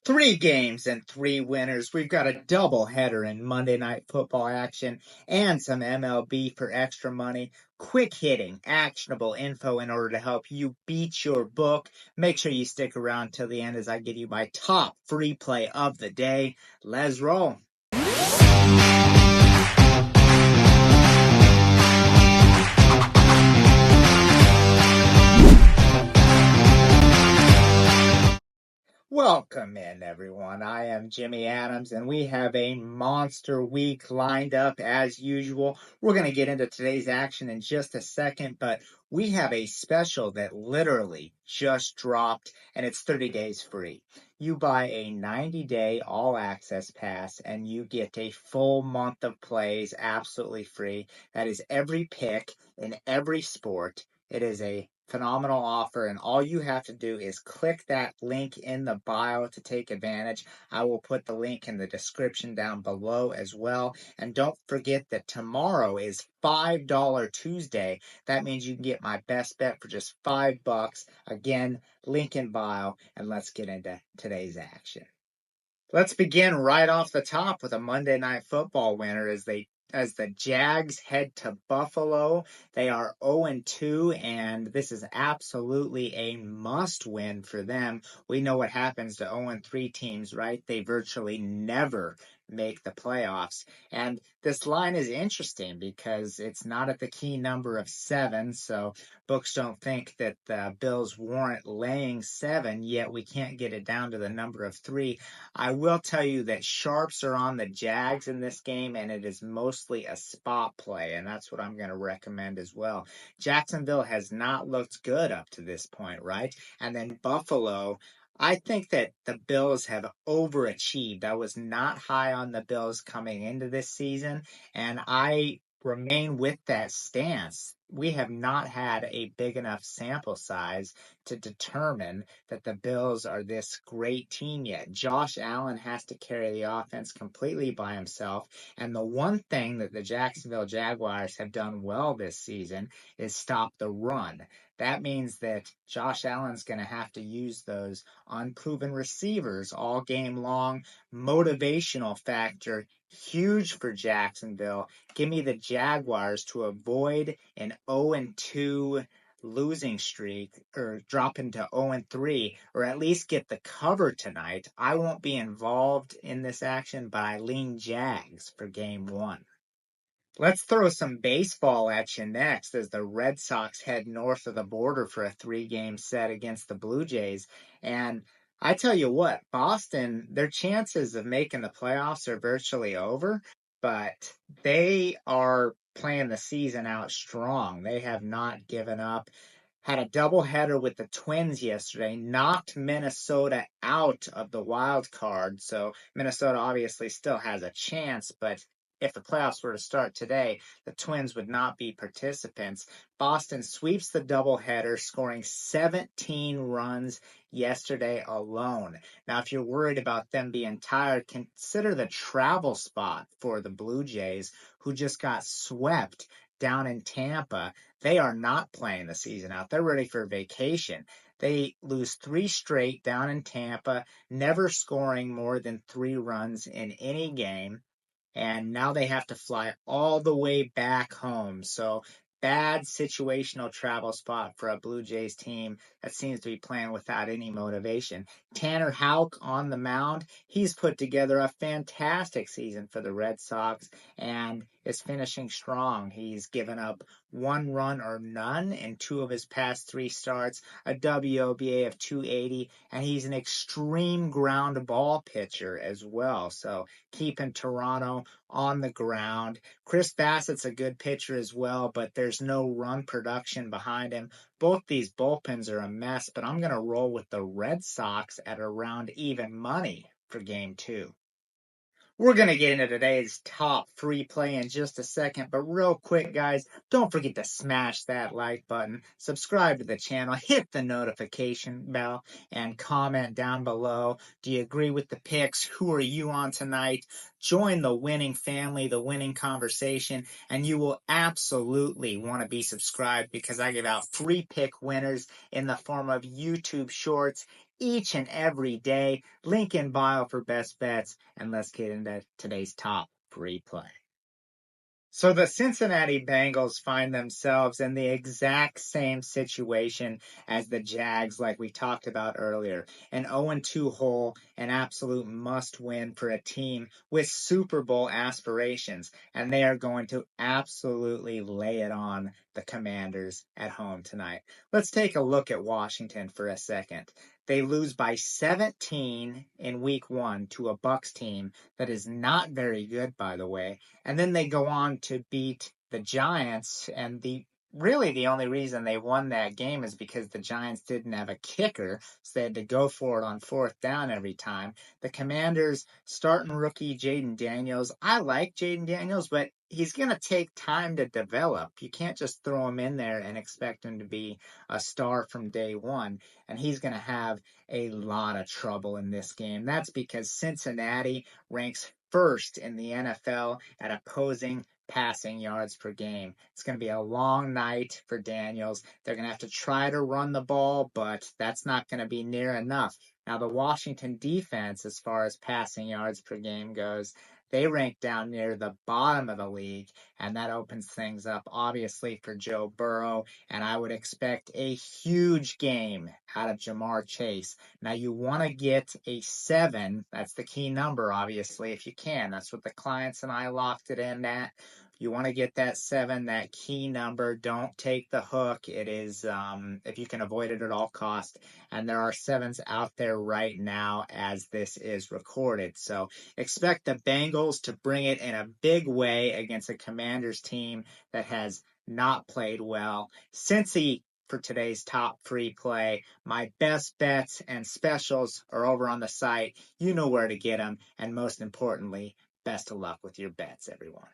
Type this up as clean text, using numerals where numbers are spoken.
Three games and three winners. We've got a double header in Monday Night Football action and some MLB for extra money. Quick hitting, actionable info in order to help you beat your book. Make sure you stick around till the end as I give you my top free play of the day. Let's roll. Welcome in, everyone. I am Jimmy Adams, and we have a monster week lined up as usual. We're going to get into today's action in just a second, but we have a special that literally just dropped, and it's 30 days free. You buy a 90-day all-access pass, and you get a full month of plays absolutely free. That is every pick in every sport. It is a phenomenal offer, and all you have to do is click that link in the bio to take advantage. I will put the link in the description down below as well. And don't forget that tomorrow is $5 Tuesday. That means you can get my best bet for just $5. Again, link in bio, and let's get into today's action. Let's begin right off the top with a Monday Night Football winner as the Jags head to Buffalo. They are 0-2, and this is absolutely a must-win for them. We know what happens to 0-3 teams, right? They virtually never make the playoffs. And this line is interesting because it's not at the key number of 7, so books don't think that the Bills warrant laying 7, yet we can't get it down to the number of 3. I will tell you that sharps are on the Jags in this game, and it is mostly a spot play, and that's what I'm going to recommend as well. Jacksonville has not looked good up to this point, right? And then Buffalo, I think that the Bills have overachieved. I was not high on the Bills coming into this season, and I remain with that stance. We have not had a big enough sample size to determine that the Bills are this great team yet. Josh Allen has to carry the offense completely by himself. And the one thing that the Jacksonville Jaguars have done well this season is stop the run. That means that Josh Allen's going to have to use those unproven receivers all game long. Motivational factor, huge for Jacksonville. Give me the Jaguars to avoid an 0-2 losing streak or drop into 0-3 or at least get the cover tonight. I won't be involved in this action, but I lean Jags for game 1. Let's throw some baseball at you next as the Red Sox head north of the border for a 3-game set against the Blue Jays. And I tell you what, Boston, their chances of making the playoffs are virtually over, but they are playing the season out strong. They have not given up. Had a doubleheader with the Twins yesterday, knocked Minnesota out of the wild card. So Minnesota obviously still has a chance, but if the playoffs were to start today, the Twins would not be participants. Boston sweeps the doubleheader, scoring 17 runs yesterday alone. Now, if you're worried about them being tired, consider the travel spot for the Blue Jays, who just got swept down in Tampa. They are not playing the season out. They're ready for vacation. They lose 3 straight down in Tampa, never scoring more than 3 runs in any game. And now they have to fly all the way back home. So bad situational travel spot for a Blue Jays team that seems to be playing without any motivation. Tanner Houck on the mound. He's put together a fantastic season for the Red Sox and is finishing strong. He's given up 1 run or none in 2 of his past 3 starts, a WOBA of 280, and he's an extreme ground ball pitcher as well. So keeping Toronto on the ground. Chris Bassett's a good pitcher as well, but there's no run production behind him. Both these bullpens are a mess, but I'm going to roll with the Red Sox at around even money for game 2. We're going to get into today's top free play in just a second, but real quick, guys, don't forget to smash that like button, subscribe to the channel, hit the notification bell, and comment down below. Do you agree with the picks? Who are you on tonight? Join the winning family, the winning conversation, and you will absolutely want to be subscribed because I give out free pick winners in the form of YouTube shorts each and every day. Link in bio for best bets, and let's get into today's top free play. So the Cincinnati Bengals find themselves in the exact same situation as the Jags, like we talked about earlier. An 0-2 hole, an absolute must win for a team with Super Bowl aspirations. And they are going to absolutely lay it on the Commanders at home tonight. Let's take a look at Washington for a second. They lose by 17 in week 1 to a Bucs team that is not very good, by the way. And then they go on to beat the Giants. And really the only reason they won that game is because the Giants didn't have a kicker. So they had to go for it on 4th down every time. The Commanders starting rookie Jaden Daniels. I like Jaden Daniels, but he's going to take time to develop. You can't just throw him in there and expect him to be a star from day one. And he's going to have a lot of trouble in this game. That's because Cincinnati ranks first in the NFL at opposing passing yards per game. It's going to be a long night for Daniels. They're going to have to try to run the ball, but that's not going to be near enough. Now, the Washington defense, as far as passing yards per game goes, they rank down near the bottom of the league, and that opens things up, obviously, for Joe Burrow, and I would expect a huge game out of Jamar Chase. Now, you want to get a 7. That's the key number, obviously, if you can. That's what the clients and I locked it in at. You want to get that 7, that key number. Don't take the hook. It is, if you can avoid it at all costs. And there are 7s out there right now as this is recorded. So expect the Bengals to bring it in a big way against a Commanders team that has not played well. Cincy for today's top free play. My best bets and specials are over on the site. You know where to get them. And most importantly, best of luck with your bets, everyone.